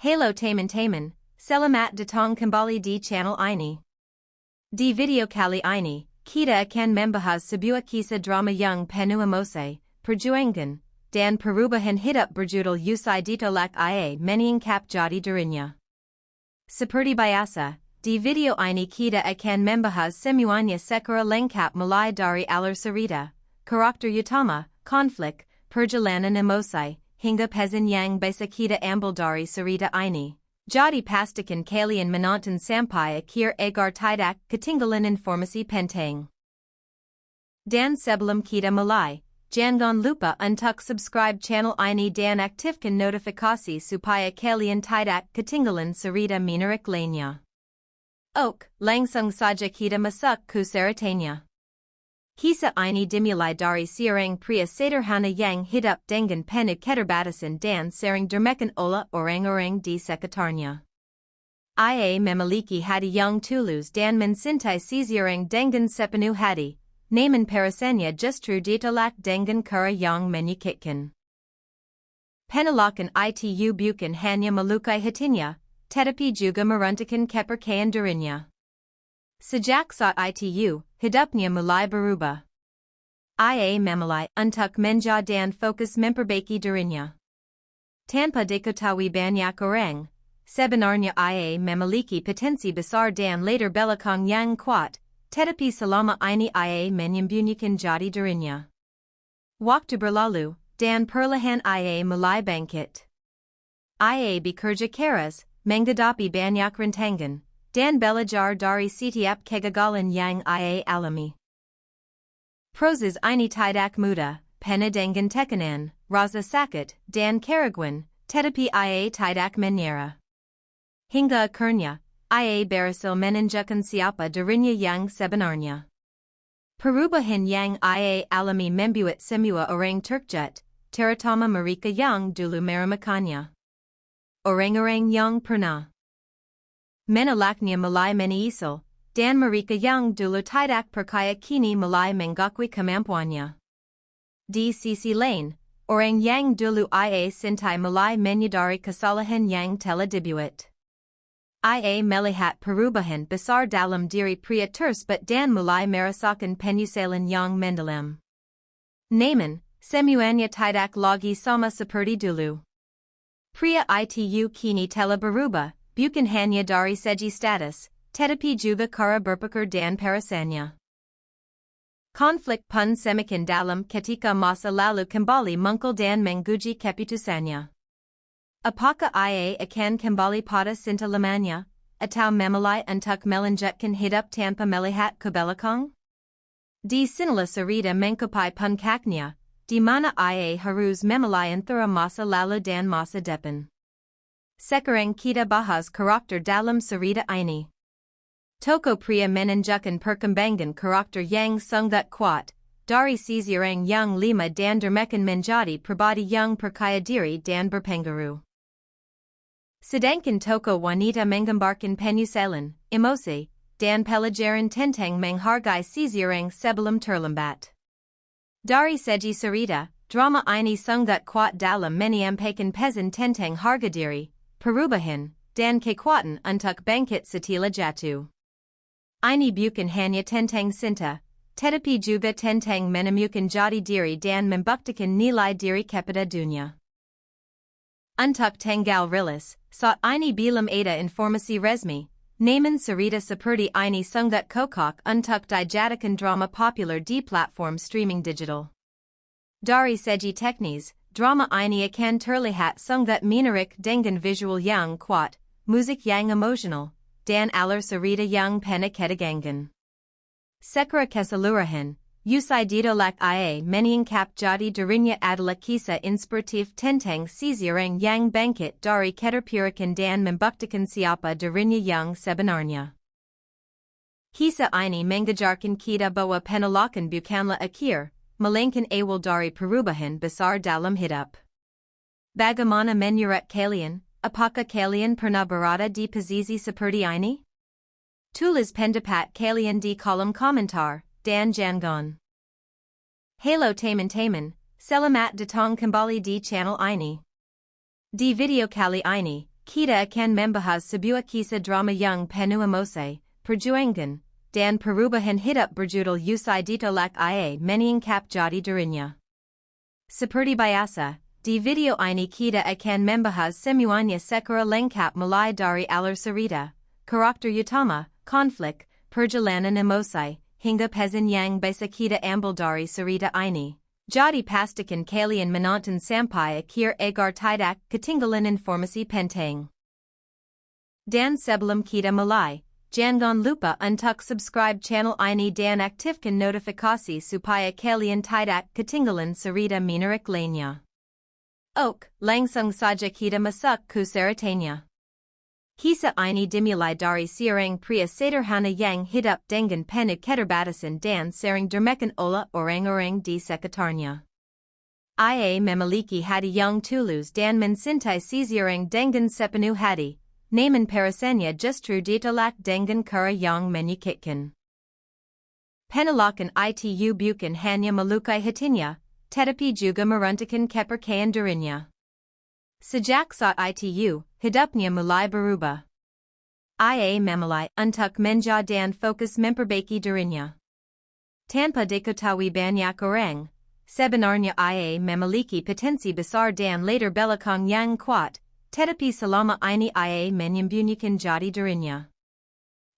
Halo Taman, Selamat Datang Kembali di Channel Ini. Di video kali ini, kita akan membahas sebuah kisah drama yang penuh emosi, perjuangan, dan perubahan hidup berjudul Usai Ditolak Menyingkap Jati Dirinya. Seperti biasa, di video ini kita akan membahas semuanya secara lengkap mulai dari alur cerita, karakter utama, konflik, perjalanan emosi, hingga pesan yang bisa kita ambil dari cerita ini. Jadi pastikan kalian menonton sampai akhir agar tidak ketinggalan informasi penting. Dan sebelum kita mulai, jangan lupa untuk subscribe channel ini dan aktifkan notifikasi supaya kalian tidak ketinggalan cerita menarik lainnya. Oke, langsung saja kita masuk ke ceritanya. Kisah ini dimulai dari seorang pria sederhana yang hidup dengan penuh keterbatasan dan sering diremehkan oleh orang-orang di sekitarnya. Ia memiliki hati yang tulus dan mencintai seseorang dengan sepenuh hati, namun perasaannya justru ditolak dengan cara yang menyakitkan. Penolakan itu bukan hanya melukai hatinya, tetapi juga meruntuhkan kepercayaan dirinya. Sejak saat itu, hidupnya mulai berubah. Ia memulai untuk menja dan fokus memperbaiki dirinya. Tanpa diketahui banyak orang, sebenarnya ia memiliki potensi besar dan latar belakang yang kuat, tetapi selama ini ia menyembunyikan jati dirinya. Waktu berlalu, dan perlahan ia mulai bangkit. Ia bekerja keras, menghadapi banyak rintangan, dan belajar dari setiap kegagalan yang ia alami. Proses ini tidak mudah, penuh dengan tekanan, rasa sakit, dan keraguan, tetapi ia tidak menyerah. Hingga akhirnya, ia berhasil menunjukkan siapa dirinya yang sebenarnya. Perubahan yang ia alami membuat semua orang terkejut, terutama mereka yang dulu meremehkannya. Orang-orang yang pernah menolaknya mulai menyesal, dan mereka yang dulu tidak percaya kini mulai mengakui kemampuannya. Di sisi lain, orang yang dulu ia cintai mulai menyadari kesalahan yang telah dibuat. Ia melihat perubahan besar dalam diri pria tersebut dan mulai merasakan penyesalan yang mendalam. Namun, semuanya tidak lagi sama seperti dulu. Pria itu kini telah berubah, bukan hanya dari segi status, tetapi juga cara berpikir dan perasaannya. Konflik pun semakin dalam ketika masa lalu kembali muncul dan menguji keputusannya. Apakah ia akan kembali pada cinta lamanya, atau memulai untuk melanjutkan hidup tanpa melihat ke belakang? Di sinilah cerita mencapai puncaknya, di mana ia harus memulai antara masa lalu dan masa depan. Sekarang kita bahas karakter dalam cerita ini. Tokoh pria menunjukkan perkembangan karakter yang sangat kuat, dari seseorang yang lemah dan diremehkan menjadi pribadi yang percaya diri dan berpengaruh. Sedangkan tokoh wanita menggambarkan penyesalan, emosi, dan pelajaran tentang menghargai seseorang sebelum terlambat. Dari segi cerita, drama ini sangat kuat dalam menyampaikan pesan tentang harga diri, perubahan, dan kekuatan untuk bangkit setelah jatuh. Ini bukan hanya tentang cinta, tetapi juga tentang menemukan jati diri dan membuktikan nilai diri kepada dunia. Untuk tanggal rilis, saat ini belum ada informasi resmi, namun cerita seperti ini sangat cocok untuk dijadikan drama populer di platform streaming digital. Dari segi teknis, drama ini akan terlihat sangat menarik dengan visual yang kuat, musik yang emosional, dan alur cerita yang penuh ketegangan. Secara keseluruhan, Usai Ditolak Menyingkap Jati Dirinya adalah kisah inspiratif tentang seseorang yang bangkit dari keterpurukan dan membuktikan siapa dirinya yang sebenarnya. Kisah ini mengajarkan kita bahwa penolakan bukanlah akhir, melainkan awal dari perubahan besar dalam hidup. Bagaimana menurut kalian, apakah kalian pernah berada di posisi seperti ini? Tulis pendapat kalian di kolom komentar, dan jangan. Halo teman-teman, selamat datang kembali di channel ini. Di video kali ini, kita akan membahas sebuah kisah drama yang penuh emosi, perjuangan, dan perubahan hidup berjudul Usai Ditolak Menyingkap Jati Dirinya. Seperti biasa, di video ini kita akan membahas semuanya secara lengkap mulai dari alur cerita, karakter utama, konflik, perjalanan emosi, hingga pesan yang bisa kita ambil dari cerita ini. Jadi pastikan kalian menonton sampai akhir agar tidak ketinggalan informasi penting. Dan sebelum kita mulai, jangan lupa untuk subscribe channel ini dan aktifkan notifikasi supaya kalian tidak ketinggalan cerita menarik lainnya. Langsung saja kita masuk ke ceritanya. Kisah ini dimulai dari seorang pria sederhana yang hidup dengan penuh keterbatasan dan sering diremehkan oleh orang-orang di sekitarnya. Ia memiliki hati yang tulus dan mencintai seseorang dengan sepenuh hati, namun perasaannya justru ditolak dengan cara yang menyakitkan. Penolakan itu bukan hanya melukai hatinya, tetapi juga meruntuhkan kepercayaan dirinya. Sejak saat itu, hidupnya mulai berubah. Ia memulai untuk menjauh dan fokus memperbaiki dirinya. Tanpa diketahui banyak orang, sebenarnya ia memiliki potensi besar dan latar belakang yang kuat, tetapi selama ini ia menyembunyikan jati dirinya.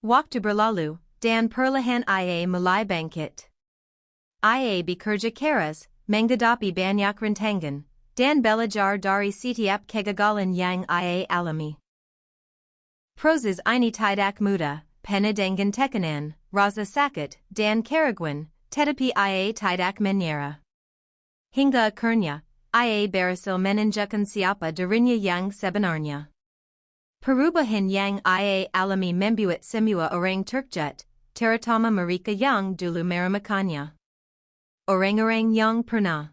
Waktu berlalu, dan perlahan ia mulai bangkit. Ia bekerja keras, menghadapi banyak rintangan, dan belajar dari setiap kegagalan yang ia alami. Proses ini tidak mudah, penuh dengan tekanan, rasa sakit, dan keraguan, tetapi ia tidak menyerah. Hingga akhirnya, ia berhasil menunjukkan siapa dirinya yang sebenarnya. Perubahan yang ia alami membuat semua orang terkejut, terutama mereka yang dulu meremehkannya. Orang-orang yang pernah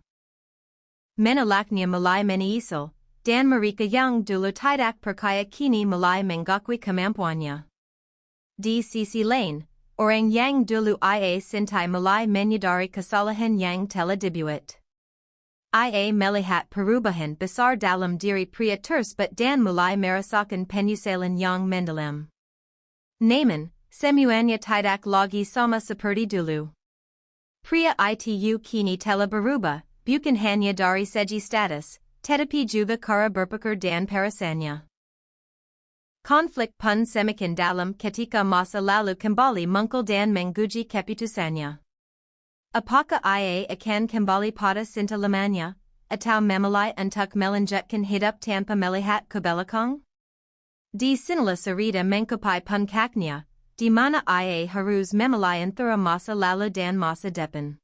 menolaknya mulai menyesal, dan mereka yang dulu tidak percaya kini mulai mengakui kemampuannya. Di sisi lain, orang yang dulu ia cintai mulai menyadari kesalahan yang telah dibuat. Ia melihat perubahan besar dalam diri pria tersebut dan mulai merasakan penyesalan yang mendalam. Namun, semuanya tidak lagi sama seperti dulu. Pria itu kini telah berubah, bukan hanya dari segi status, tetapi juga cara berpikir dan perasaannya. Konflik pun semakin dalam ketika masa lalu kembali muncul dan menguji keputusannya. Apakah ia akan kembali pada cinta lamanya, atau memulai untuk melanjutkan hidup tanpa melihat ke belakang? Di sinilah cerita mencapai puncaknya, di mana ia harus memulai antara masa lalu dan masa depan.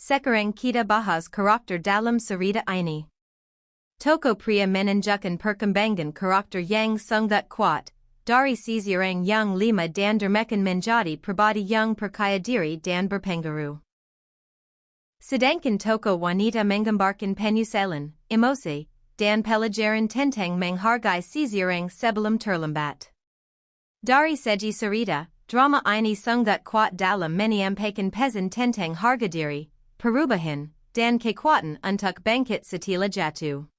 Sekarang kita bahas karakter dalam cerita ini. Tokoh pria menunjukkan perkembangan karakter yang sangat kuat, dari seseorang yang lemah dan diremehkan menjadi pribadi yang percaya diri dan berpengaruh. Sedangkan tokoh wanita menggambarkan penyesalan, emosi, dan pelajaran tentang menghargai seseorang sebelum terlambat. Dari segi cerita, drama ini sangat kuat dalam menyampaikan pesan tentang harga diri, perubahan, dan kekuatan untuk bangkit setelah jatuh.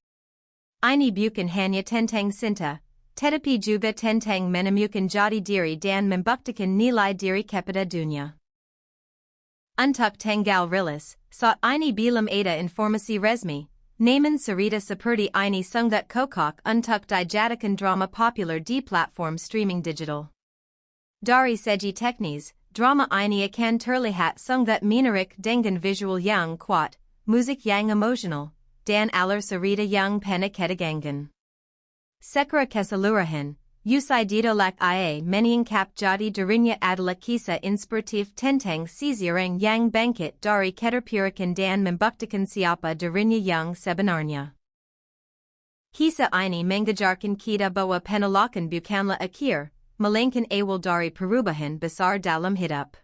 Ini bukan hanya tentang cinta, tetapi juga tentang menemukan jati diri dan membuktikan nilai diri kepada dunia. Untuk tanggal rilis, saat ini belum ada informasi resmi, namun cerita seperti ini sangat cocok untuk dijadikan drama populer di platform streaming digital. Dari segi teknis, drama ini akan terlihat sangat menarik dengan visual yang kuat, musik yang emosional, dan alur cerita yang penuh ketegangan. Secara keseluruhan, Usai Ditolak Menyingkap Jati Dirinya adalah kisah inspiratif tentang seseorang yang bangkit dari keterpurukan dan membuktikan siapa dirinya yang sebenarnya. Kisah ini mengajarkan kita bahwa penolakan bukanlah akhir, melainkan awal dari perubahan besar dalam hidup.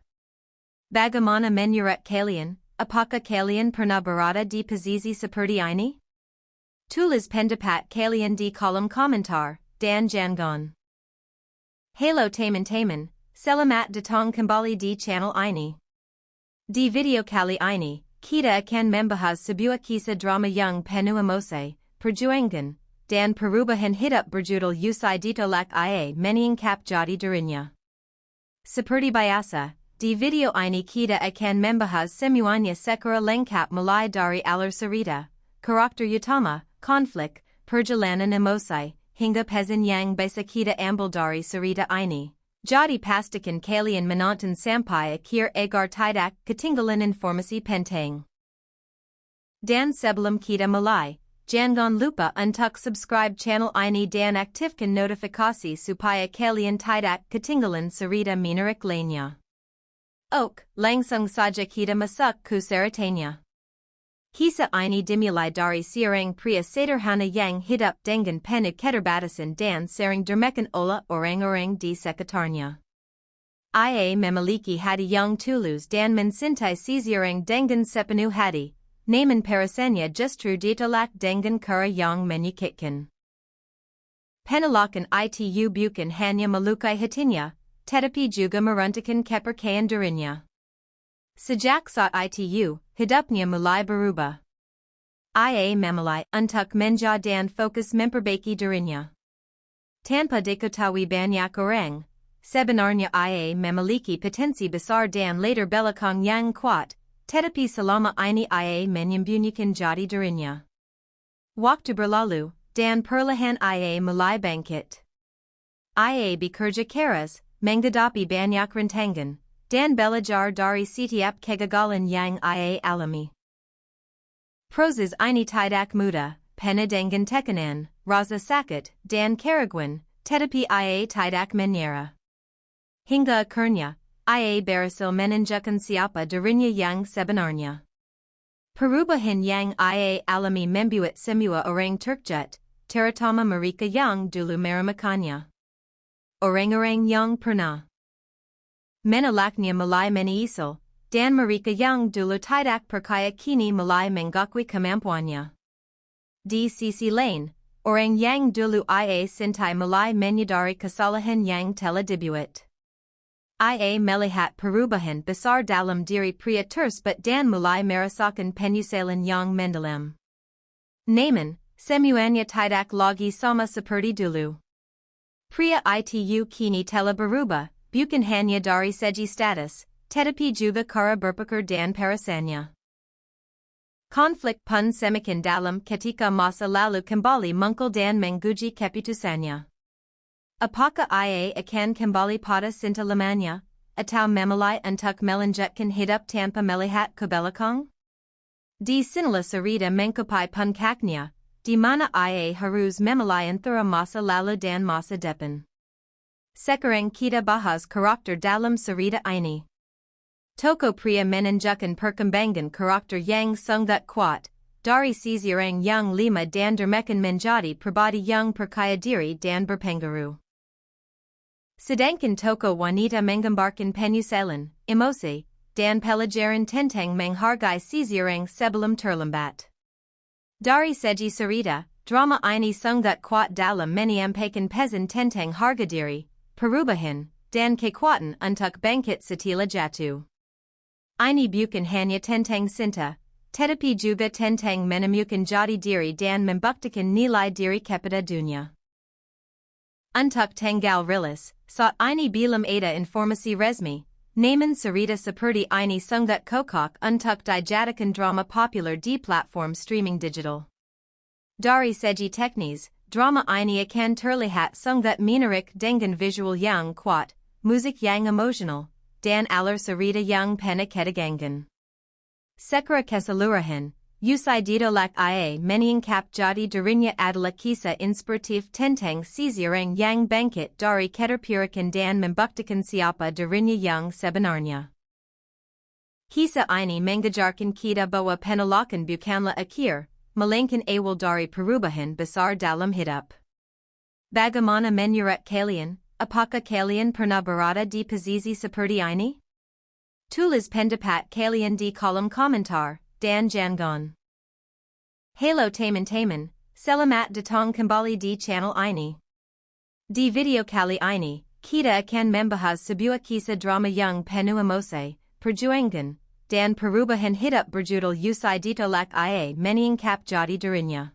Bagaimana menurut kalian, apakah kalian pernah berada di posisi seperti ini? Tulis pendapat kalian di kolom komentar, dan jangan. Halo teman-teman, selamat datang kembali di channel ini. Di video kali ini, kita akan membahas sebuah kisah drama yang penuh emosi, perjuangan, dan perubahan hidup berjudul Usai Ditolak Menyingkap Jati Dirinya. Seperti biasa, di video ini kita akan membahas semuanya secara lengkap mulai dari alur cerita, karakter utama, konflik, perjalanan emosi, hingga pesan yang bisa kita ambil dari cerita ini. Jadi pastikan kalian menonton sampai akhir agar tidak ketinggalan informasi penting. Dan sebelum kita mulai, jangan lupa untuk subscribe channel ini dan aktifkan notifikasi supaya kalian tidak ketinggalan cerita menarik lainnya. Ok, langsung saja kita masuk ke ceritanya. Kisah ini dimulai dari seorang pria sederhana yang hidup dengan penuh keterbatasan dan sering diremehkan oleh orang-orang di sekitarnya. Ia memiliki hati yang tulus dan mencintai seseorang dengan sepenuh hati, namun perasaannya justru ditolak dengan cara yang menyakitkan. Penolakan itu bukan hanya melukai hatinya, tetapi juga meruntuhkan kepercayaan dirinya. Sejak saat itu, hidupnya mulai berubah. Ia memulai untuk menjauh dan fokus memperbaiki dirinya. Tanpa diketahui banyak orang, sebenarnya ia memiliki potensi besar dan latar belakang yang kuat, tetapi selama ini ia menyembunyikan jati dirinya. Waktu berlalu, dan perlahan ia mulai bangkit. Ia bekerja keras, menghadapi banyak rintangan, dan belajar dari setiap kegagalan yang ia alami. Proses ini tidak mudah, penuh dengan tekanan, rasa sakit, dan keraguan, tetapi ia tidak menyerah. Hingga akhirnya, ia berhasil menunjukkan siapa dirinya yang sebenarnya. Perubahan yang ia alami membuat semua orang terkejut, terutama mereka yang dulu meremehkannya. Orang-orang yang pernah menolaknya mulai menyesal, dan mereka yang dulu tidak percaya kini mulai mengakui kemampuannya. Di sisi lain, orang yang dulu ia cintai mulai menyadari kesalahan yang telah dibuat. Ia melihat perubahan besar dalam diri pria tersebut dan mulai merasakan penyesalan yang mendalam. Namun, semuanya tidak lagi sama seperti dulu. Pria itu kini telah berubah, bukan hanya dari segi status, tetapi juga cara berpikir dan perasaannya. Konflik pun semakin dalam ketika masa lalu kembali muncul dan menguji keputusannya. Apakah ia akan kembali pada cinta lamanya, atau memulai untuk melanjutkan hidup tanpa melihat ke belakang? Di sinilah cerita mencapai puncaknya, di mana ia harus memulai antara masa lalu dan masa depan. Sekarang kita bahas karakter dalam cerita ini. Tokoh pria menunjukkan perkembangan karakter yang sangat kuat, dari seseorang yang lemah dan diremehkan menjadi pribadi yang percaya diri dan berpengaruh. Sedangkan tokoh wanita menggambarkan penyesalan, emosi, dan pelajaran tentang menghargai seseorang sebelum terlambat. Dari segi cerita, drama ini sangat kuat dalam menyampaikan pesan tentang harga diri, perubahan, dan kekuatan untuk bangkit setelah jatuh. Ini bukan hanya tentang cinta, tetapi juga tentang menemukan jati diri dan membuktikan nilai diri kepada dunia. Untuk tanggal rilis, saat ini belum ada informasi resmi, namun cerita seperti ini sangat cocok untuk dijadikan drama populer di platform streaming digital. Dari segi teknis, drama ini akan terlihat sangat menarik dengan visual yang kuat, musik yang emosional, dan alur cerita yang penuh ketegangan. Secara keseluruhan, Usai Ditolak Menyingkap Jati Dirinya adalah kisah inspiratif tentang seseorang yang bangkit dari keterpurukan dan membuktikan siapa dirinya yang sebenarnya. Kisah ini mengajarkan kita bahwa penolakan bukanlah akhir, melainkan awal dari perubahan besar dalam hidup. Bagaimana menurut kalian? Apakah kalian pernah berada di posisi seperti ini? Tulis pendapat kalian di kolom komentar, dan jangan. Halo teman-teman, selamat datang kembali di channel ini. Di video kali ini, kita akan membahas sebuah kisah drama yang penuh emosi, perjuangan, dan perubahan hidup berjudul Usai Ditolak Menyingkap Jati Dirinya.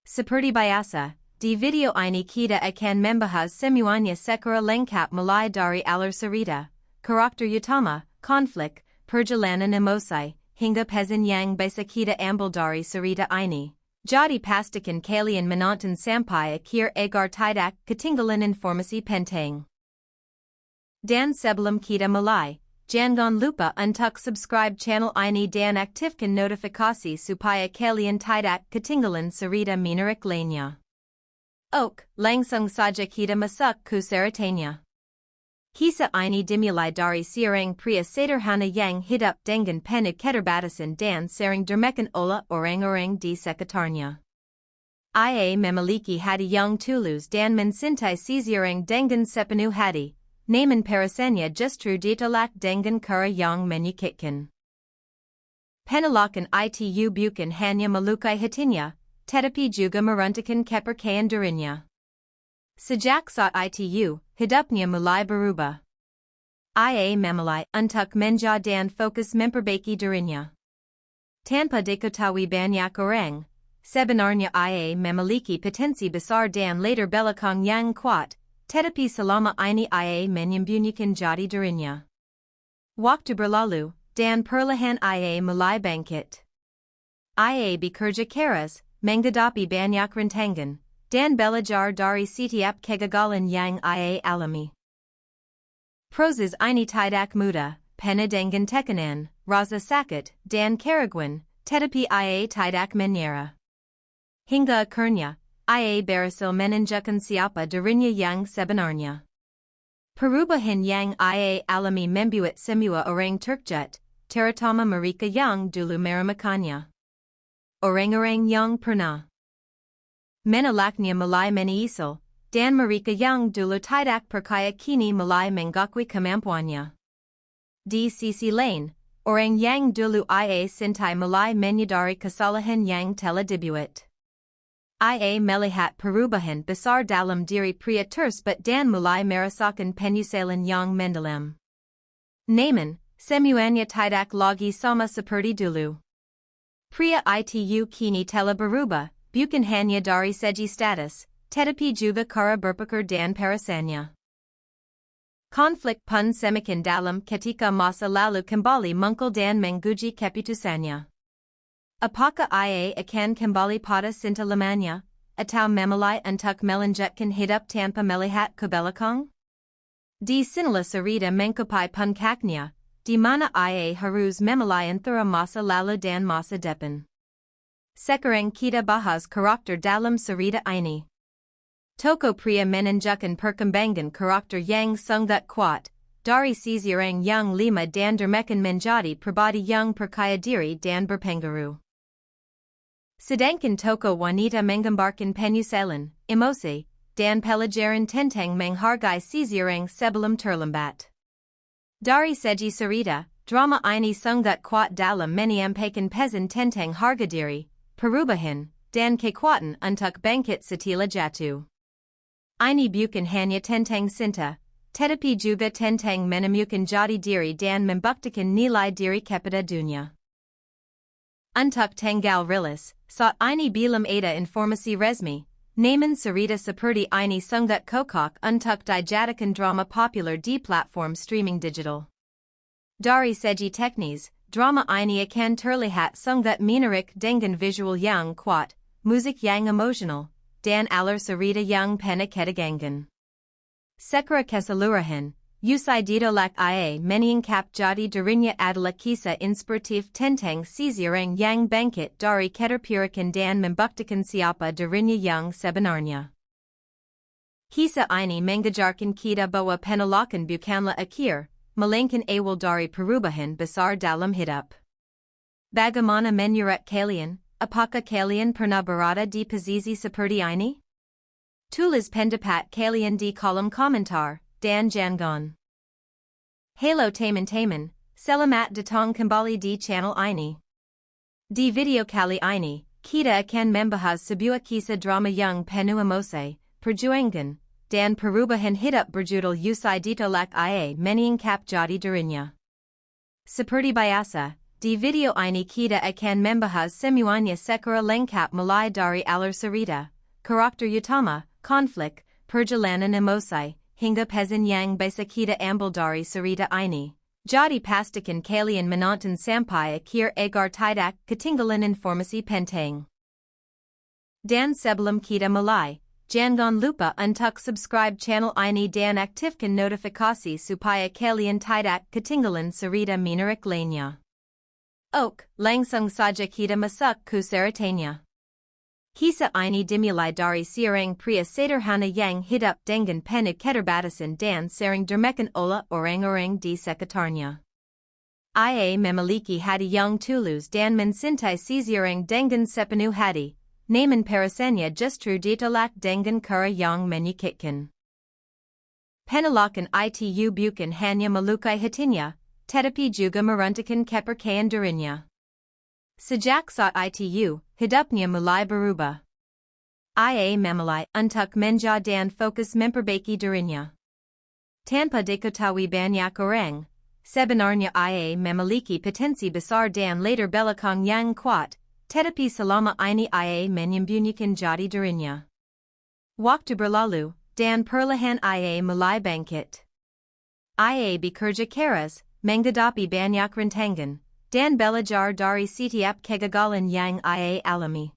Seperti biasa, di video ini kita akan membahas semuanya secara lengkap mulai dari alur cerita, karakter utama, konflik, perjalanan emosi, hingga pesan yang bisa kita ambil dari cerita ini. Jadi pastikan kalian menonton sampai akhir agar tidak ketinggalan informasi penting. Dan sebelum kita mulai, jangan lupa untuk subscribe channel ini dan aktifkan notifikasi supaya kalian tidak ketinggalan cerita menarik lainnya. Oke, langsung saja kita masuk ke ceritanya. Kisah ini dimulai dari seorang pria sederhana yang hidup dengan penuh keterbatasan dan sering diremehkan oleh orang-orang di sekitarnya. Ia memiliki hati yang tulus dan mencintai seseorang dengan sepenuh hati, namun perasaannya justru ditolak dengan cara yang menyakitkan. Penolakan itu bukan hanya melukai hatinya, tetapi juga meruntuhkan kepercayaan dirinya. Sejak saat itu, hidupnya mulai berubah. Ia memulai untuk menjauh dan fokus memperbaiki dirinya. Tanpa diketahui banyak orang, sebenarnya ia memiliki potensi besar dan latar belakang yang kuat, tetapi selama ini ia menyembunyikan jati dirinya. Waktu berlalu, dan perlahan ia mulai bangkit. Ia bekerja keras, menghadapi banyak rintangan, dan belajar dari setiap kegagalan yang ia alami. Proses ini tidak mudah, penuh dengan tekanan, rasa sakit, dan keraguan, tetapi ia tidak menyerah. Hingga akhirnya, ia berhasil menunjukkan siapa dirinya yang sebenarnya. Perubahan yang ia alami membuat semua orang terkejut, terutama mereka yang dulu meremehkannya. Orang-orang yang pernah menolaknya mulai menyesal, dan mereka yang dulu tidak percaya kini mulai mengakui kemampuannya. Di sisi lain, orang yang dulu ia cintai mulai menyadari kesalahan yang telah dibuat. Ia melihat perubahan besar dalam diri pria tersebut dan mulai merasakan penyesalan yang mendalam. Namun, semuanya tidak lagi sama seperti dulu. Pria itu kini telah berubah, bukan hanya dari segi status, tetapi juga cara berpikir dan perasaannya. Konflik pun semakin dalam ketika masa lalu kembali muncul dan menguji keputusannya. Apakah ia akan kembali pada cinta lamanya, atau memulai untuk melanjutkan hidup tanpa melihat ke belakang? Di sinilah cerita mencapai puncaknya, di mana ia harus memulai antara masa lalu dan masa depan. Sekarang kita bahas karakter dalam cerita ini. Toko pria menunjukkan perkembangan karakter yang sangat kuat, dari seseorang yang lemah dan diremehkan menjadi pribadi yang percaya diri dan berpengaruh. Sedangkan toko wanita menggambarkan penyesalan, emosi, dan pelajaran tentang menghargai seseorang sebelum terlambat. Dari segi cerita, drama ini sangat kuat dalam menyampaikan pesan tentang harga diri, perubahan, dan kekuatan untuk bangkit setelah jatuh. Ini bukan hanya tentang cinta, tetapi juga tentang menemukan jati diri dan membuktikan nilai diri kepada dunia. Untuk tanggal rilis, saat ini belum ada informasi resmi, namun cerita seperti ini sangat cocok untuk dijadikan drama populer di platform streaming digital. Dari segi teknis, drama ini akan terlihat sangat menarik dengan visual yang kuat, musik yang emosional, dan alur cerita yang penuh ketegangan. Secara keseluruhan, Usai Ditolak ia Menyingkap Jati Dirinya adalah kisah inspiratif tentang seseorang yang bangkit dari keterpurukan dan membuktikan siapa dirinya yang sebenarnya. Kisah ini mengajarkan kita bahwa penolakan bukanlah akhir, melainkan awal dari perubahan besar dalam hidup. Bagaimana menurut kalian? Apakah kalian pernah berada di posisi seperti ini? Tulis pendapat kalian di kolom komentar, dan jangan. Halo teman-teman, selamat datang kembali di channel ini. Di video kali ini, kita akan membahas sebuah kisah drama yang penuh emosi, perjuangan, dan perubahan hidup berjudul Usai Ditolak ia Menyingkap Jati Dirinya. Seperti biasa, di video ini kita akan membahas semuanya secara lengkap mulai dari alur cerita, karakter utama, konflik, perjalanan emosi, hingga pesan yang bisa kita ambil dari cerita ini. Jadi pastikan kalian menonton sampai akhir agar tidak ketinggalan informasi penting. Dan sebelum kita mulai, jangan lupa untuk subscribe channel ini dan aktifkan notifikasi supaya kalian tidak ketinggalan cerita menarik lainnya. Ok, langsung saja kita masuk ke ceritanya. Kisah ini dimulai dari seorang pria sederhana yang hidup dengan penuh keterbatasan dan sering diremehkan oleh orang-orang di sekitarnya. Ia memiliki hati yang tulus dan mencintai seseorang dengan sepenuh hati, namun perasaannya justru ditolak dengan cara yang menyakitkan. Penolakan itu bukan hanya melukai hatinya, tetapi juga meruntuhkan kepercayaan dirinya. Sejak saat itu, hidupnya mulai berubah. Ia memulai untuk menjauh dan fokus memperbaiki dirinya. Tanpa diketahui banyak orang, sebenarnya ia memiliki potensi besar dan latar belakang yang kuat, tetapi selama ini ia menyembunyikan jati dirinya. Waktu berlalu, dan perlahan ia mulai bangkit. Ia bekerja keras, menghadapi banyak rintangan, dan belajar dari setiap kegagalan yang ia alami.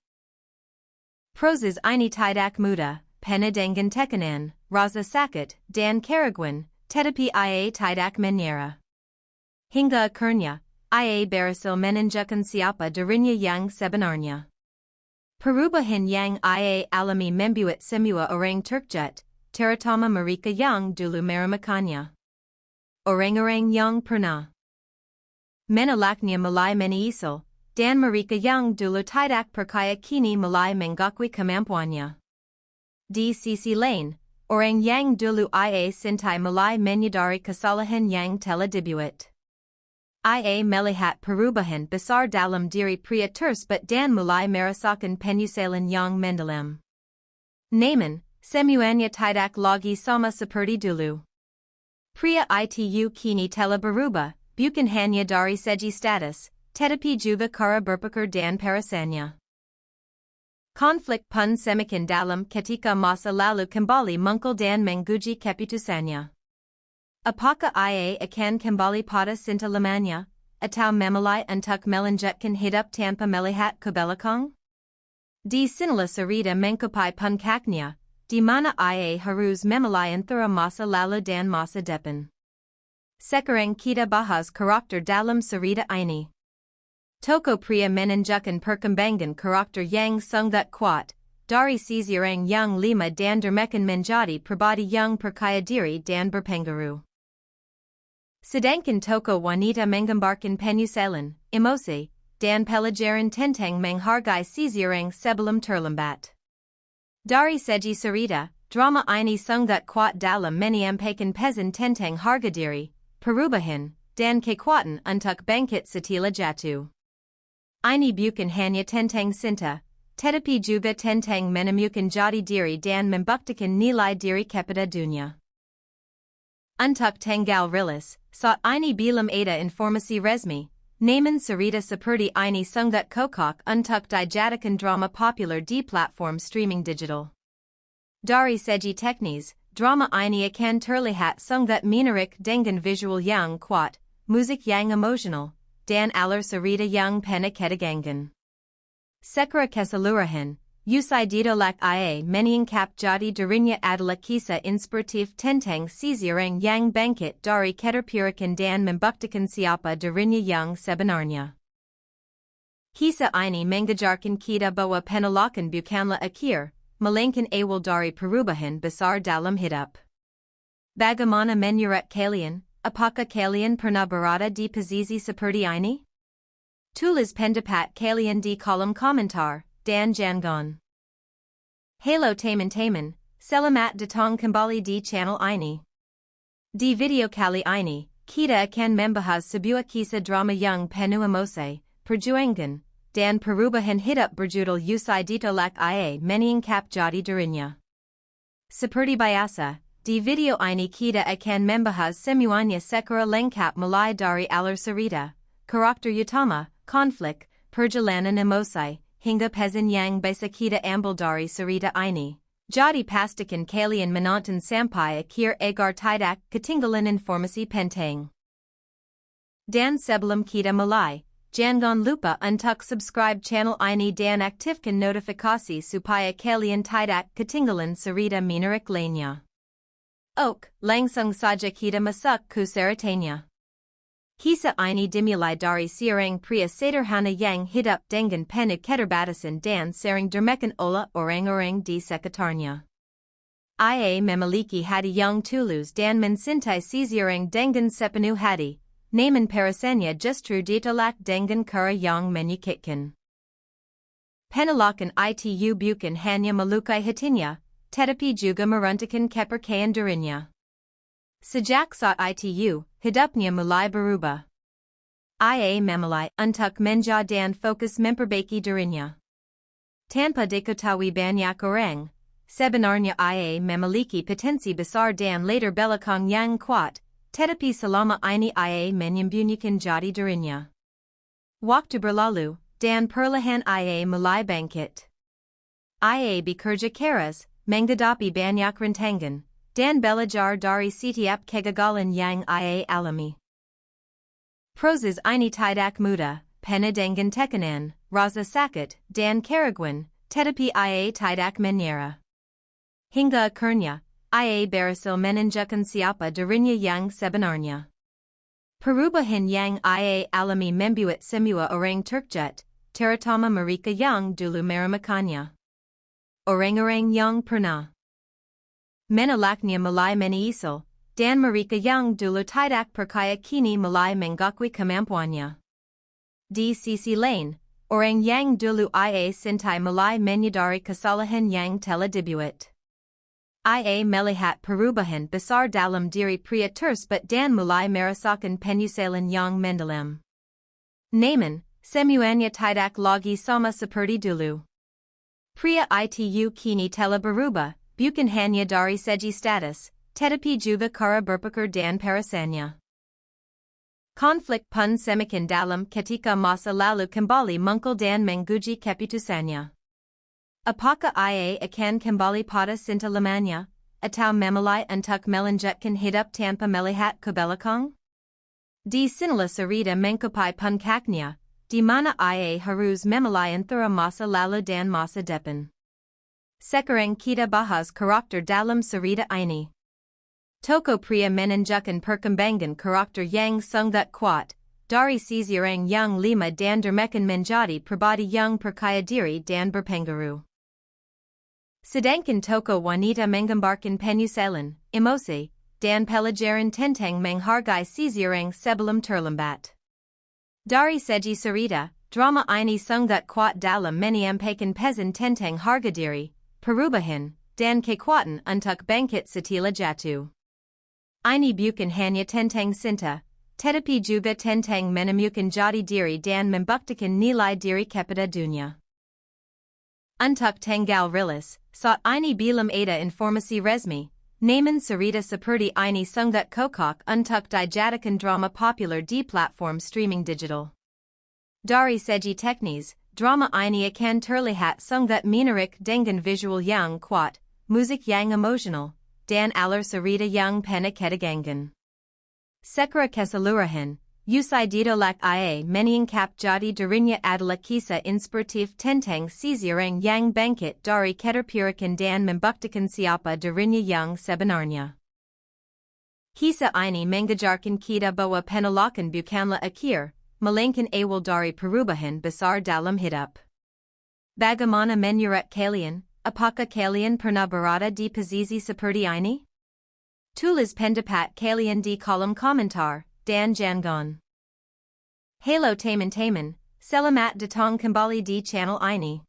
Proses ini tidak mudah, penuh dengan tekanan, rasa sakit, dan keraguan, tetapi ia tidak menyerah. Hingga akhirnya, ia berhasil menunjukkan siapa dirinya yang sebenarnya. Perubahan yang ia alami membuat semua orang terkejut, terutama mereka yang dulu meremehkannya. Orang-orang yang pernah menolaknya mulai menyesal, dan mereka yang dulu tidak percaya kini mulai mengakui kemampuannya. Di sisi lain, orang yang dulu ia cintai mulai menyadari kesalahan yang telah dibuat. Ia melihat perubahan besar dalam diri pria tersebut dan mulai merasakan penyesalan yang mendalam. Namun, semuanya tidak lagi sama seperti dulu. Pria itu kini telah berubah, bukan hanya dari segi status, tetapi juga cara berpikir dan perasaannya. Konflik pun semakin dalam ketika masa lalu kembali muncul dan menguji keputusannya. Apakah ia akan kembali pada cinta lamanya, atau memulai untuk melanjutkan hidup tanpa melihat ke belakang? Di sinilah cerita mencapai puncaknya, di mana ia harus memulai antara masa lalu dan masa depan. Sekarang kita bahas karakter dalam cerita ini. Toko pria menunjukkan perkembangan karakter yang sangat kuat, dari seseorang yang lemah dan diremehkan menjadi pribadi yang percaya diri dan berpengaruh. Sedangkan toko wanita menggambarkan penyesalan, emosi, dan pelajaran tentang menghargai seseorang sebelum terlambat. Dari segi cerita, drama ini sangat kuat dalam menyampaikan pesan tentang harga diri, perubahan, dan kekuatan untuk bangkit setelah jatuh. Ini bukan hanya tentang cinta, tetapi juga tentang menemukan jati diri dan membuktikan nilai diri kepada dunia. Untuk tanggal rilis, saat ini belum ada informasi resmi, namun cerita seperti ini sangat kokok untuk dijadikan drama populer di platform streaming digital. Dari segi teknis, drama ini akan terlihat sangat menarik dengan visual yang kuat, musik yang emosional, dan alur cerita yang penuh ketegangan. Secara keseluruhan, Usai Ditolak ia Menyingkap Jati Dirinya adalah kisah inspiratif tentang seseorang yang bangkit dari keterpurukan dan membuktikan siapa dirinya yang sebenarnya. Kisah ini mengajarkan kita bahwa penolakan bukanlah akhir, melainkan awal dari perubahan besar dalam hidup. Bagaimana menurut kalian? Apakah kalian pernah berada di posisi seperti ini? Tulis pendapat kalian di kolom komentar, dan jangan. Halo teman-teman, selamat datang kembali di channel ini. Di video kali ini, kita akan membahas sebuah kisah drama yang penuh emosi, perjuangan, dan perubahan hidup berjudul Usai Ditolak ia Menyingkap Jati Dirinya. Seperti biasa, di video ini kita akan membahas semuanya secara lengkap mulai dari alur cerita, karakter utama, konflik, perjalanan emosi, hingga pesan yang bisa kita ambil dari cerita ini. Jadi pastikan kalian menonton sampai akhir agar tidak ketinggalan informasi penting. Dan sebelum kita mulai, jangan lupa untuk subscribe channel ini dan aktifkan notifikasi supaya kalian tidak ketinggalan cerita menarik lainnya. Ok, langsung saja kita masuk ke ceritanya. Kisah ini dimulai dari seorang pria sederhana yang hidup dengan penuh keterbatasan dan sering diremehkan oleh orang-orang di sekitarnya. Ia memiliki hati yang tulus dan mencintai seseorang dengan sepenuh hati, namun perasaannya justru ditolak dengan cara yang menyakitkan. Penolakan itu bukan hanya melukai hatinya, tetapi juga meruntuhkan kepercayaan dirinya. Sejak saat itu, hidupnya mulai berubah. Ia memulai untuk menjauh dan fokus memperbaiki dirinya. Tanpa diketahui banyak orang, sebenarnya ia memiliki potensi besar dan latar belakang yang kuat, tetapi selama ini ia menyembunyikan jati dirinya. Waktu berlalu, dan perlahan ia mulai bangkit. Ia bekerja keras, menghadapi banyak rintangan, dan belajar dari setiap kegagalan yang ia alami. Proses ini tidak mudah, penuh dengan tekanan, rasa sakit, dan keraguan, tetapi ia tidak menyerah. Hingga akhirnya, ia berhasil menunjukkan siapa dirinya yang sebenarnya. Perubahan yang ia alami membuat semua orang terkejut, terutama mereka yang dulu meremehkannya. Orang-orang yang pernah menolaknya mulai menyesal, dan mereka yang dulu tidak percaya kini mulai mengakui kemampuannya. Di sisi lain, orang yang dulu ia cintai mulai menyadari kesalahan yang telah dibuat. Ia melihat perubahan besar dalam diri pria tersebut dan mulai merasakan penyesalan yang mendalam. Namun, semuanya tidak lagi sama seperti dulu. Pria itu kini telah berubah, bukan hanya dari segi status, tetapi juga cara berpikir dan perasaannya. Konflik pun semakin dalam ketika masa lalu kembali muncul dan menguji keputusannya. Apakah ia akan kembali pada cinta lamanya, atau memulai untuk melanjutkan hidup tanpa melihat ke belakang? Di sinilah cerita mencapai puncaknya, di mana ia harus memulai antara masa lalu dan masa depan. Sekarang kita bahas karakter dalam cerita ini. Toko pria menunjukkan perkembangan karakter yang sangat kuat, dari seseorang yang lemah dan diremehkan menjadi pribadi yang percaya diri dan berpengaruh. Sedangkan toko wanita menggambarkan penyesalan, emosi, dan pelajaran tentang menghargai seseorang sebelum terlambat. Dari segi cerita, drama ini sangat kuat dalam menyampaikan pesan tentang harga diri, perubahan, dan kekuatan untuk bangkit setelah jatuh. Ini bukan hanya tentang cinta, tetapi juga tentang menemukan jati diri dan membuktikan nilai diri kepada dunia. Untuk tanggal rilis, saat ini belum ada informasi resmi, namun cerita seperti ini sangat kokok untuk dijadikan drama populer di platform streaming digital. Dari segi teknis, drama ini akan terlihat sangat menarik dengan visual yang kuat, musik yang emosional, dan alur cerita yang penuh ketegangan. Secara keseluruhan, Usai Ditolak ia Menyingkap Jati Dirinya adalah kisah inspiratif tentang seseorang yang bangkit dari keterpurukan dan membuktikan siapa dirinya yang sebenarnya. Kisah ini mengajarkan kita bahwa penolakan bukanlah akhir, melainkan awal dari perubahan besar dalam hidup. Bagaimana menurut kalian? Apakah kalian pernah berada di posisi seperti ini? Tulis pendapat kalian di kolom komentar, dan jangan. Halo teman-teman, selamat datang kembali di channel ini.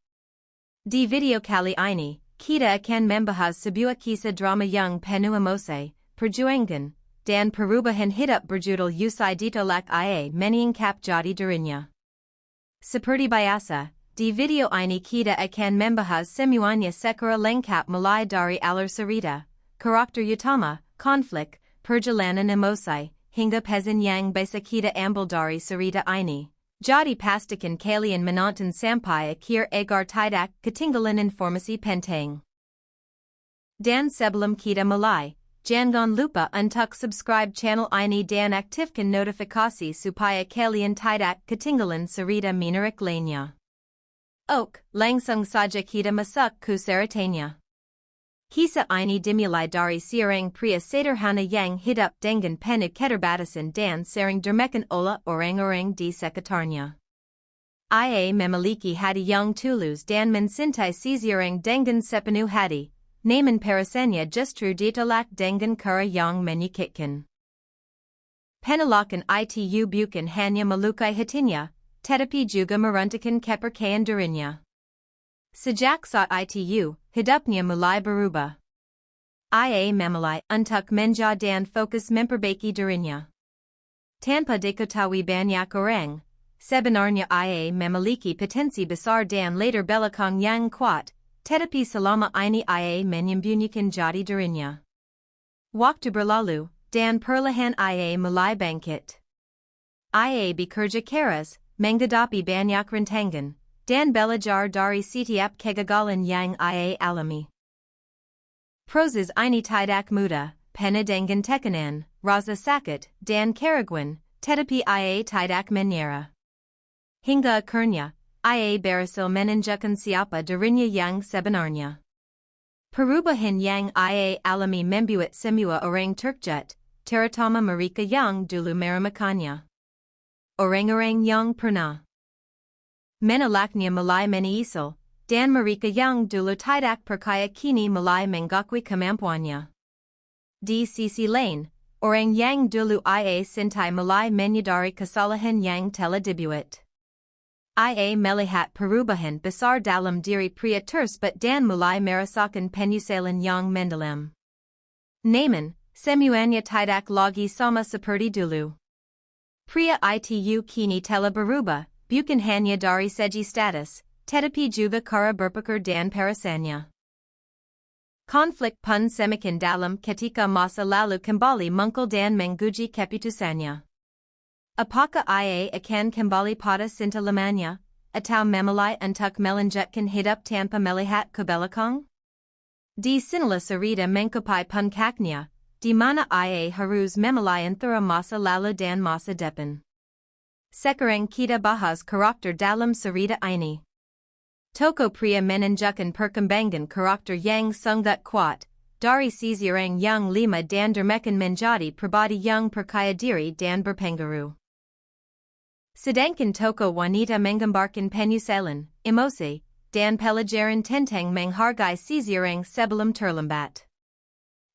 Di video kali ini, kita akan membahas sebuah kisah drama yang penuh emosi, perjuangan, dan perubahan hidup berjudul Usai Ditolak ia Menyingkap Jati Dirinya. Seperti biasa, di video ini kita akan membahas semuanya secara lengkap mulai dari alur cerita, karakter utama, konflik, perjalanan emosi, hingga pezin yang bisakita ambil dari cerita ini. Jati pastikan kalian menonton sampai akhir agar tidak ketinggalan informasi penting. Dan sebelum kita mulai, jangan lupa untuk subscribe channel ini dan aktifkan notifikasi supaya kalian tidak ketinggalan cerita menarik lainnya. Ok, langsung saja kita masuk ke ceritanya. Kisah ini dimulai dari seorang pria sederhana yang hidup dengan penuh keterbatasan dan sering diremehkan oleh orang-orang di sekitarnya. Ia memiliki hati yang tulus dan mencintai seseorang dengan sepenuh hati, namun perasaannya justru ditolak dengan cara yang menyakitkan. Penolakan itu bukan hanya melukai hatinya, tetapi juga meruntuhkan kepercayaan dirinya. Sejak saat itu, hidupnya mulai berubah. Ia memulai untuk menjauh dan fokus memperbaiki dirinya. Tanpa diketahui banyak orang, sebenarnya ia memiliki potensi besar dan latar belakang yang kuat, tetapi selama ini ia menyembunyikan jati dirinya. Waktu berlalu, dan perlahan ia mulai bangkit. Ia bekerja keras, menghadapi banyak rintangan, dan belajar dari setiap kegagalan yang ia alami. Proses ini tidak mudah, penuh dengan tekanan, rasa sakit, dan keraguan, tetapi ia tidak menyerah. Hingga akhirnya, ia berhasil menunjukkan siapa dirinya yang sebenarnya. Perubahan yang ia alami membuat semua orang terkejut, terutama mereka yang dulu meremehkannya. Orang-orang yang pernah menolaknya mulai menyesal, dan mereka yang dulu tidak percaya kini mulai mengakui kemampuannya. Di sisi lain, orang yang dulu ia cintai mulai menyadari kesalahan yang telah dibuat. Ia melihat perubahan besar dalam diri pria tersebut dan mulai merasakan penyesalan yang mendalam. Namun, semuanya tidak lagi sama seperti dulu. Pria itu kini telah berubah, bukan hanya dari segi status, tetapi juga cara berpikir dan perasaannya. Konflik pun semakin dalam ketika masa lalu kembali muncul dan menguji keputusannya. Apakah ia akan kembali pada cinta lamanya, atau memulai untuk melanjutkan hidup tanpa melihat ke belakang? Di sinilah cerita mencapai puncaknya, di mana ia harus memulai antara masa lalu dan masa depan. Sekarang kita bahas karakter dalam cerita ini. Toko pria menunjukkan perkembangan karakter yang sangat kuat, dari seseorang yang lemah dan diremehkan menjadi pribadi yang percaya diri dan berpengaruh. Sedangkan toko wanita menggambarkan penyesalan, emosi, dan pelajaran tentang menghargai seseorang sebelum terlambat.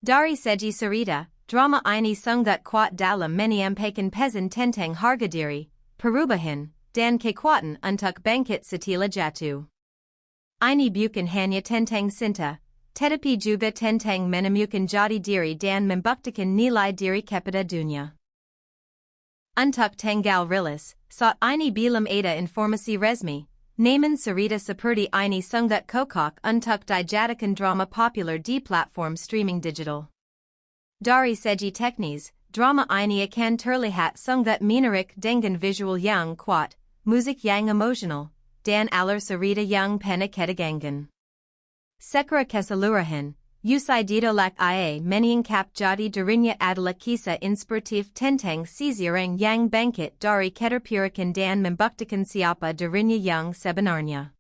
Dari segi cerita, drama ini sangat kuat dalam menyampaikan pesan tentang harga diri, perubahan, dan kekuatan untuk bangkit setelah jatuh. Ini bukan hanya tentang cinta, tetapi juga tentang menemukan jati diri dan membuktikan nilai diri kepada dunia. Untuk tanggal rilis, saat ini belum ada informasi resmi, namun cerita seperti ini sangat kokok untuk dijadikan drama populer di platform streaming digital. Dari segi teknis, drama ini akan terlihat sangat menarik dengan visual yang kuat, musik yang emosional, dan alur cerita yang penuh ketegangan. Secara keseluruhan, Usai Ditolak ia Menyingkap Jati Dirinya adalah kisah inspiratif tentang seseorang yang bangkit dari keterpurukan dan membuktikan siapa dirinya yang sebenarnya.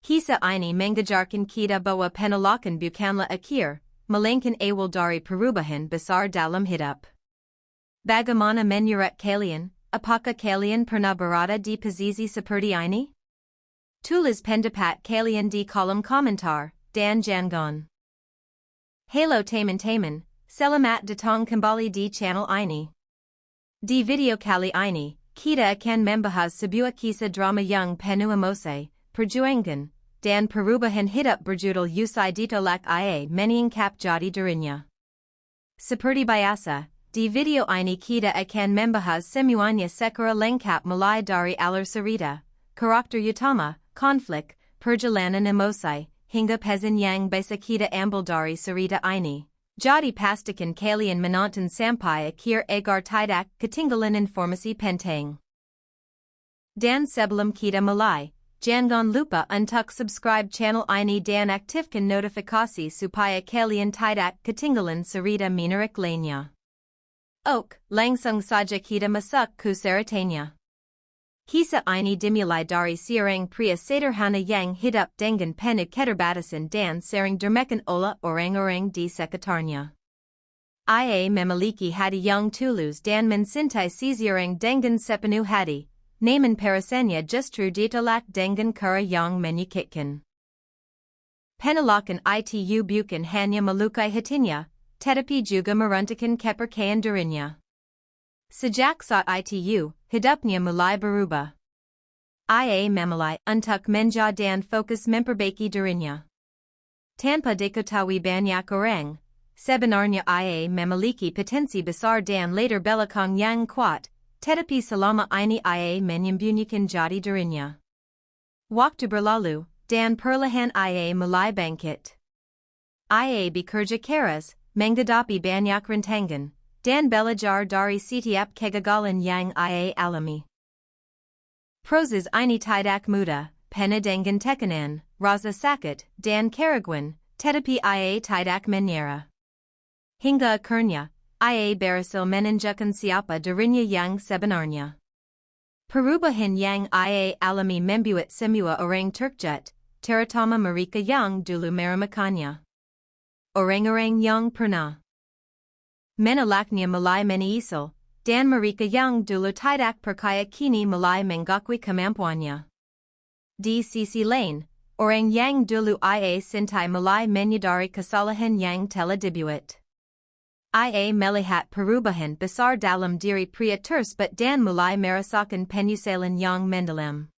Kisah ini mengajarkan kita bahwa penolakan bukanlah akhir, melainkan awal dari perubahan besar dalam hidup. Bagaimana menurut kalian, apakah kalian pernah berada di posisi seperti ini? Tulis pendapat kalian di kolom komentar, dan jangan. Halo teman-teman, selamat datang kembali di channel ini. Di video kali ini, kita akan membahas sebuah kisah drama yang penuh emosi, perjuangan, dan perubahan hidup berjudul Usai Ditolak ia Menyingkap Jati Dirinya. Seperti biasa, di video ini kita akan membahas semuanya secara lengkap mulai dari alur cerita, karakter utama, konflik, perjalanan emosi, hingga pesan yang bisa kita ambil dari cerita ini. Jati pastikan kalian menonton sampai akhir agar tidak ketinggalan informasi penting. Dan sebelum kita mulai, jangan lupa untuk subscribe channel ini dan aktifkan notifikasi supaya kalian tidak ketinggalan cerita menarik lainnya. Ok, langsung saja kita masuk ke ceritanya. Kisah ini dimulai dari seorang pria sederhana yang hidup dengan penuh keterbatasan dan sering diremehkan oleh orang-orang di sekitarnya. Ia memiliki hati yang tulus dan mencintai seseorang dengan sepenuh hati, namun perasaannya justru ditolak dengan cara yang menyakitkan. Penolakan itu bukan hanya melukai hatinya, tetapi juga meruntuhkan kepercayaan dirinya. Sejak saat itu, hidupnya mulai berubah. Ia memulai untuk menjauh dan fokus memperbaiki dirinya. Tanpa diketahui banyak orang, sebenarnya ia memiliki potensi besar dan latar belakang yang kuat, tetapi selama ini ia menyembunyikan jati dirinya. Waktu berlalu, dan perlahan ia mulai bangkit. Ia bekerja keras, menghadapi banyak rintangan, dan belajar dari setiap kegagalan yang ia alami. Proses ini tidak mudah, penuh dengan tekanan, rasa sakit, dan keraguan, tetapi ia tidak menyerah. Hingga akhirnya, ia berhasil menunjukkan siapa dirinya yang sebenarnya. Perubahan yang ia alami membuat semua orang terkejut, terutama mereka yang dulu meremehkannya. Orang-orang yang pernah menolaknya mulai menyesal, dan mereka yang dulu tidak percaya kini mulai mengakui kemampuannya. Di sisi lain, orang yang dulu ia cintai mulai menyadari kesalahan yang telah dibuat. Ia melihat perubahan besar dalam diri pria tersebut dan mulai merasakan penyesalan yang mendalam.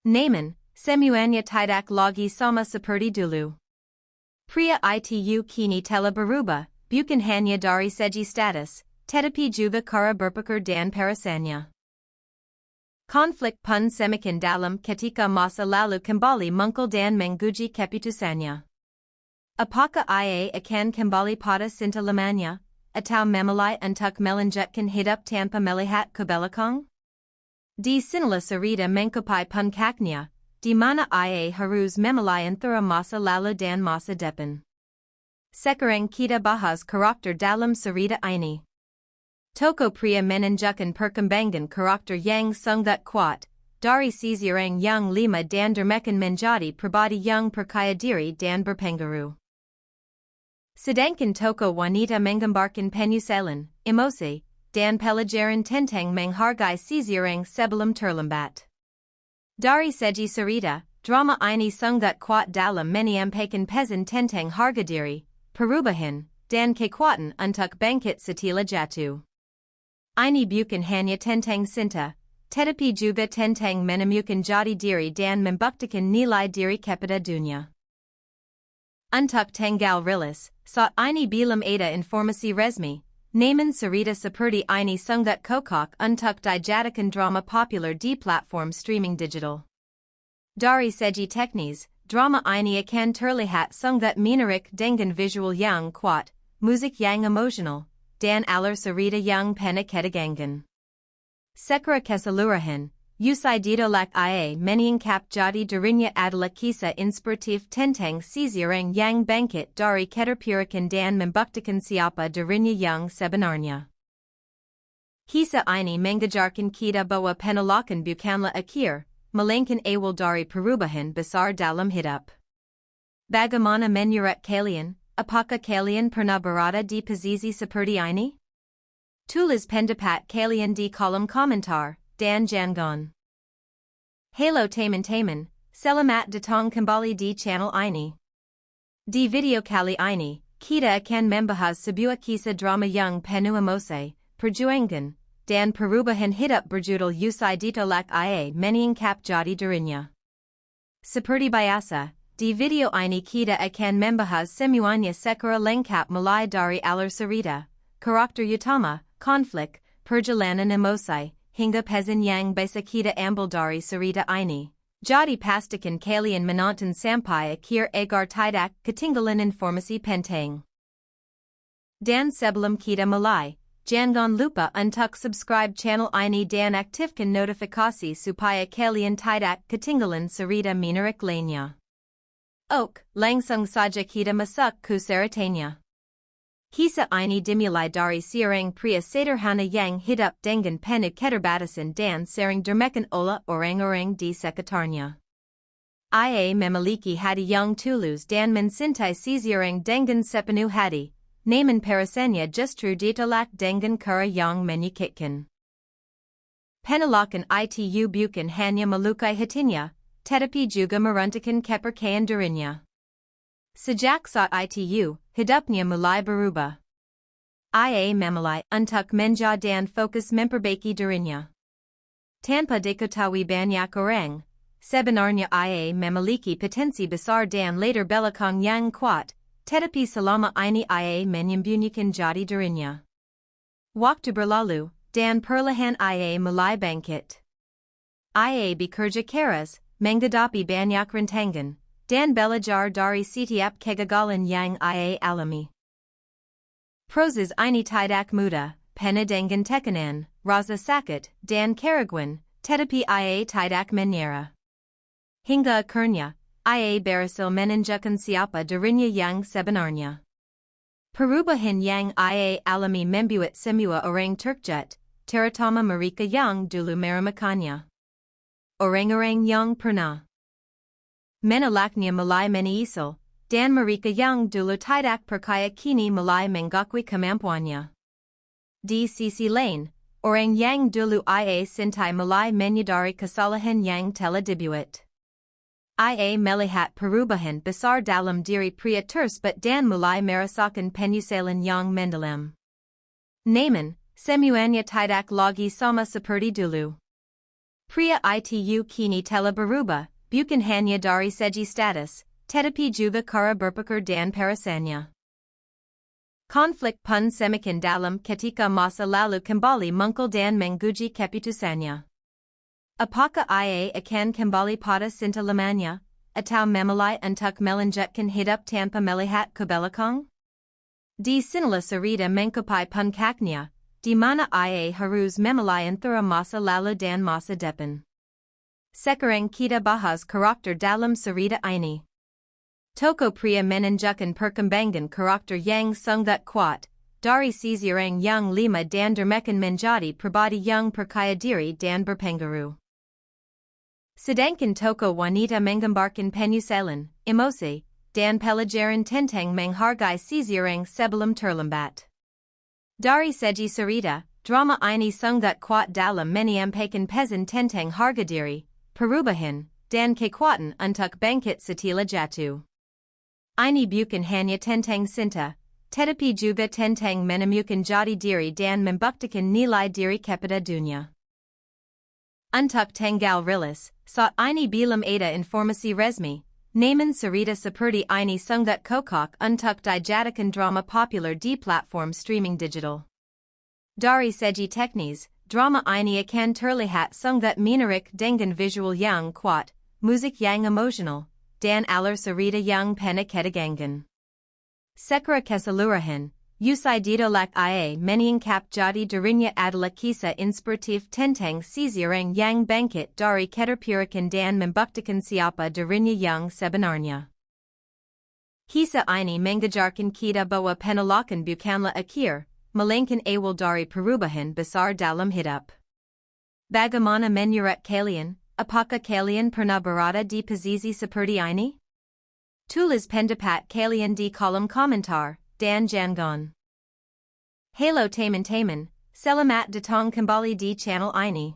Namun, semuanya tidak lagi sama seperti dulu. Pria itu kini telah berubah, bukan hanya dari segi status, tetapi juga cara berpikir dan perasaannya. Konflik pun semakin dalam ketika masa lalu kembali muncul dan menguji keputusannya. Apakah ia akan kembali pada cinta lamanya, atau memulai untuk melanjutkan hidup tanpa melihat ke belakang? Di sinilah cerita mencapai puncaknya, di mana ia harus memulai antara masa lalu dan masa depan. Sekarang kita bahas karakter dalam cerita ini. Toko pria menunjukkan perkembangan karakter yang sangat kuat, dari seseorang yang lemah dan diremehkan menjadi pribadi yang percaya diri dan berpengaruh. Sedangkan toko wanita menggambarkan penyesalan, emosi, dan pelajaran tentang menghargai seseorang sebelum terlambat. Dari segi cerita, drama ini sangat kuat dalam menyampaikan pesan tentang harga diri, perubahan, dan kekuatan untuk bangkit setelah jatuh. Ini bukan hanya tentang cinta, tetapi juga tentang menemukan jati diri dan membuktikan nilai diri kepada dunia. Untuk tanggal rilis, saat ini belum ada informasi resmi, namun cerita seperti ini sangat kokok untuk dijadikan drama populer di platform streaming digital. Dari segi teknis, drama ini akan terlihat sangat menarik dengan visual yang kuat, musik yang emosional, dan alur cerita yang penuh ketegangan. Secara keseluruhan, Usai Ditolak ia Menyingkap Jati Dirinya adalah kisah inspiratif tentang seseorang yang bangkit dari keterpurukan dan membuktikan siapa dirinya yang sebenarnya. Kisah ini mengajarkan kita bahwa penolakan bukanlah akhir, melainkan awal dari perubahan besar dalam hidup. Bagaimana menurut kalian, apakah kalian pernah berada di posisi seperti ini? Tulis pendapat kalian di kolom komentar, dan jangan. Halo teman-teman, selamat datang kembali di channel ini. Di video kali ini, kita akan membahas sebuah kisah drama yang penuh emosi, perjuangan, dan perubahan hidup berjudul Usai Ditolak ia Menyingkap Jati Dirinya. Seperti biasa, di video ini kita akan membahas semuanya secara lengkap mulai dari alur cerita, karakter utama, konflik, perjalanan emosi, hingga pesan yang bisa kita ambil dari cerita ini. Jadi pastikan kalian menonton sampai akhir agar tidak ketinggalan informasi penting. Dan sebelum kita mulai, jangan lupa untuk subscribe channel ini dan aktifkan notifikasi supaya kalian tidak ketinggalan cerita menarik lainnya. Ok, langsung saja kita masuk ke ceritanya. Kisah ini dimulai dari seorang pria sederhana yang hidup dengan penuh keterbatasan dan sering diremehkan oleh orang-orang di sekitarnya. Ia memiliki hati yang tulus dan mencintai seseorang dengan sepenuh hati, namun perasaannya justru ditolak dengan cara yang menyakitkan. Penolakan itu bukan hanya melukai hatinya, tetapi juga meruntuhkan kepercayaan dirinya. Sejak saat itu, hidupnya mulai berubah. Ia memulai untuk menjauh dan fokus memperbaiki dirinya. Tanpa diketahui banyak orang, sebenarnya ia memiliki potensi besar dan latar belakang yang kuat, tetapi selama ini ia menyembunyikan jati dirinya. Waktu berlalu, dan perlahan ia mulai bangkit. Ia bekerja keras, menghadapi banyak rintangan, dan belajar dari setiap kegagalan yang ia alami. Proses ini tidak mudah, penuh dengan tekanan, rasa sakit, dan keraguan, tetapi ia tidak menyerah. Hingga akhirnya, ia berhasil menunjukkan siapa dirinya yang sebenarnya. Perubahan yang ia alami membuat semua orang terkejut, terutama mereka yang dulu meremehkannya. Orang-orang yang pernah menolaknya mulai menyesal, dan mereka yang dulu tidak percaya kini mulai mengakui kemampuannya. Di sisi lain, orang yang dulu ia cintai mulai menyadari kesalahan yang telah dibuat. Ia melihat perubahan besar dalam diri pria tersebut dan mulai merasakan penyesalan yang mendalam. Namun, semuanya tidak lagi sama seperti dulu. Pria itu kini telah berubah, bukan hanya dari segi status, tetapi juga cara berpikir dan perasaannya. Konflik pun semakin dalam ketika masa lalu kembali muncul dan menguji keputusannya. Apakah ia akan kembali pada cinta lamanya, atau memulai untuk melanjutkan hidup tanpa melihat ke belakang? Di sinilah cerita mencapai puncaknya, di mana ia harus memulai antara masa lalu dan masa depan. Sekarang kita bahas karakter dalam cerita ini. Tokoh pria menunjukkan perkembangan karakter yang sangat kuat, dari seseorang yang lemah dan diremehkan menjadi pribadi yang percaya diri dan berpengaruh. Sedangkan tokoh wanita menggambarkan penyesalan, emosi, dan pelajaran tentang menghargai seseorang sebelum terlambat. Dari segi cerita, drama ini sangat kuat dalam menyampaikan pesan tentang harga diri, perubahan, dan kekuatan untuk bangkit setelah jatuh. Ini bukan hanya tentang cinta, tetapi juga tentang menemukan jati diri dan membuktikan nilai diri kepada dunia. Untuk tanggal rilis, saat ini belum ada informasi resmi, namun cerita seperti ini sangat kokok untuk dijadikan drama populer di platform streaming digital. Dari segi teknis, drama ini akan terlihat sangat menarik dengan visual yang kuat, musik yang emosional, dan alur cerita yang penuh ketegangan. Secara keseluruhan, Usai Ditolak ia Menyingkap Jati Dirinya adalah kisah inspiratif tentang seseorang yang bangkit dari keterpurukan dan membuktikan siapa dirinya yang sebenarnya. Kisah ini mengajarkan kita bahwa penolakan bukanlah akhir, melainkan awal dari perubahan besar dalam hidup. Bagaimana menurut kalian? Apakah kalian pernah berada di posisi seperti ini? Tulis pendapat kalian di kolom komentar, dan jangan. Halo teman-teman, selamat datang kembali di channel ini.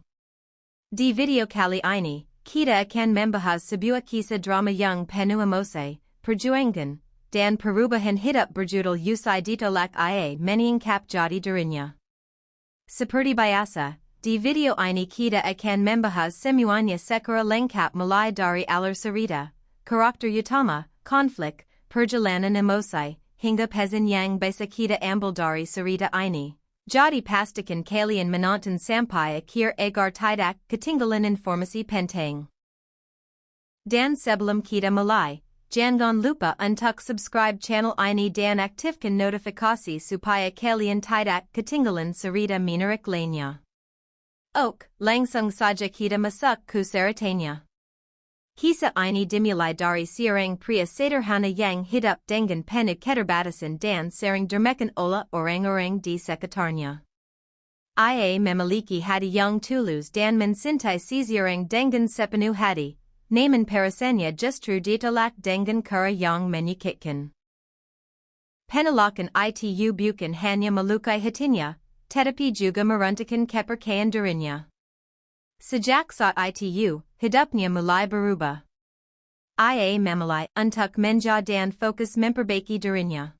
Di video kali ini, kita akan membahas sebuah kisah drama yang penuh emosi, perjuangan, dan perubahan hidup berjudul Usai Ditolak ia Menyingkap Jati Dirinya. Seperti biasa, di video ini kita akan membahas semuanya secara lengkap mulai dari alur cerita, karakter utama, konflik, perjalanan emosi, hingga pesan yang bisa kita ambil dari cerita ini. Jadi pastikan kalian menonton sampai akhir agar tidak ketinggalan informasi penting. Dan sebelum kita mulai, Jangan lupa untuk subscribe channel ini dan aktifkan notifikasi supaya kalian tidak ketinggalan cerita menarik lainnya. Ok, langsung saja kita masuk ke ceritanya. Kisah ini dimulai dari seorang pria sederhana yang hidup dengan penuh keterbatasan dan sering diremehkan oleh orang-orang di sekitarnya. Ia memiliki hati yang tulus dan mencintai seseorang dengan sepenuh hati. Namun perasaannya justru ditolak dengan cara yang menyakitkan. Penolakan itu bukan hanya melukai hatinya, tetapi juga meruntuhkan kepercayaan dirinya. Sejak saat itu, hidupnya mulai berubah. Ia memulai untuk menjauh dan fokus memperbaiki dirinya.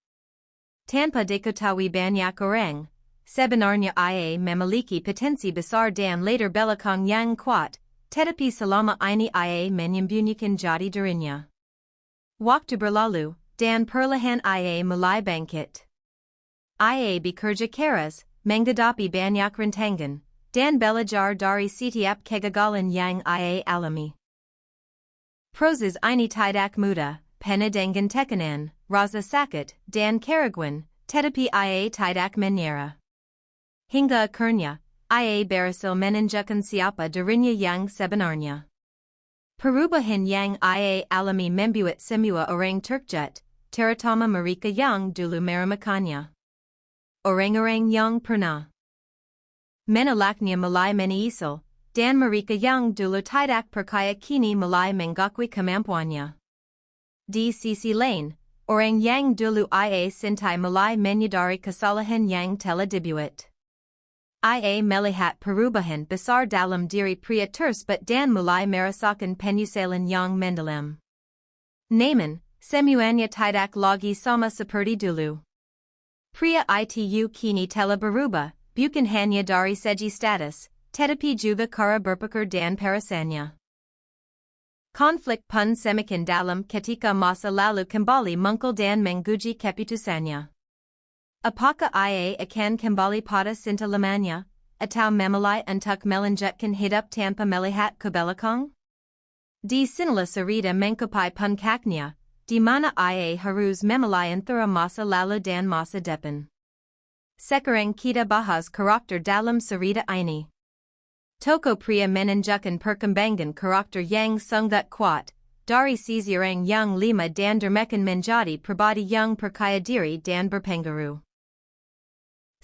Tanpa diketahui banyak orang, sebenarnya ia memiliki potensi besar dan latar belakang yang kuat. Tetapi selama ini ia menyembunyikan jati dirinya. Waktu berlalu, dan perlahan ia mulai bangkit. Ia bekerja keras, menghadapi banyak rintangan, dan belajar dari setiap kegagalan yang ia alami. Proses ini tidak mudah, penuh dengan tekanan, rasa sakit, dan keraguan, tetapi ia tidak menyerah. Hingga akhirnya, ia berhasil menunjukkan siapa dirinya yang sebenarnya. Perubahan yang ia alami membuat semua orang terkejut, terutama mereka yang dulu meremehkannya. Orang-orang yang pernah menolaknya mulai menyesal, dan mereka yang dulu tidak percaya kini mulai mengakui kemampuannya. Di sisi lain, orang yang dulu ia cintai mulai menyadari kesalahan yang telah dibuat. Ia melihat perubahan besar dalam diri pria tersebut dan mulai merasakan penyesalan yang mendalam. Namun, semuanya tidak lagi sama seperti dulu. Pria itu kini telah berubah, bukan hanya dari segi status, tetapi juga cara berpikir dan perasaannya. Konflik pun semakin dalam ketika masa lalu kembali muncul dan menguji keputusannya. Apakah ia akan kembali pada cinta lamanya, atau memulai untuk melanjutkan hidup tanpa melihat ke belakang? Di sinilah cerita mencapai puncaknya, di mana ia harus memulai antara masa lalu dan masa depan. Sekarang kita bahas karakter dalam cerita ini. Tokoh pria menunjukkan perkembangan karakter yang sangat kuat, dari seseorang yang lemah dan diremehkan menjadi pribadi yang percaya diri dan berpengaruh.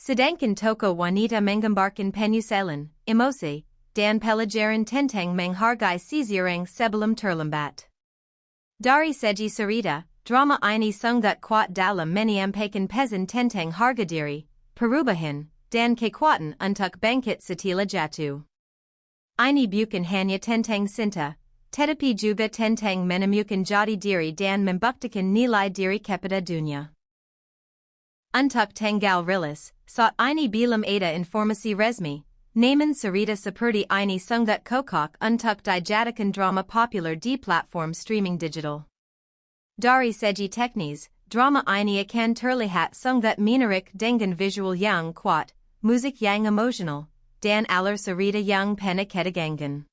Sedangkan tokoh wanita menggambarkan penyesalan, emosi, dan pelajaran tentang menghargai seseorang sebelum terlambat. Dari segi cerita, drama ini sangat kuat dalam menyampaikan pesan tentang harga diri, perubahan, dan kekuatan untuk bangkit setelah jatuh. Ini bukan hanya tentang cinta, tetapi juga tentang menemukan jati diri dan membuktikan nilai diri kepada dunia. Untuk tanggal rilis, saat ini belum ada informasi resmi, namun cerita seperti ini sangat cocok untuk dijadikan drama populer di platform streaming digital. Dari segi teknis, drama ini akan terlihat sangat menarik dengan visual yang kuat, musik yang emosional, dan alur cerita yang penuh ketegangan.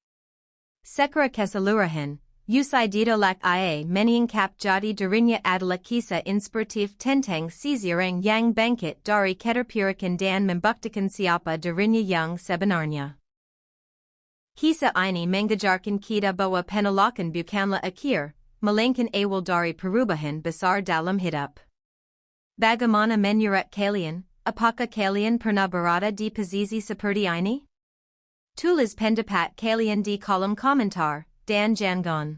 Secara keseluruhan, Usai Ditolak ia Menyingkap Jati Dirinya adalah kisah inspiratif tentang seseorang yang bangkit dari keterpurukan dan membuktikan siapa dirinya yang sebenarnya. Kisah ini mengajarkan kita bahwa penolakan bukanlah akhir, melainkan awal dari perubahan besar dalam hidup. Bagaimana menurut kalian? Apakah kalian pernah berada di posisi seperti ini? Tulis pendapat kalian di kolom komentar, dan jangan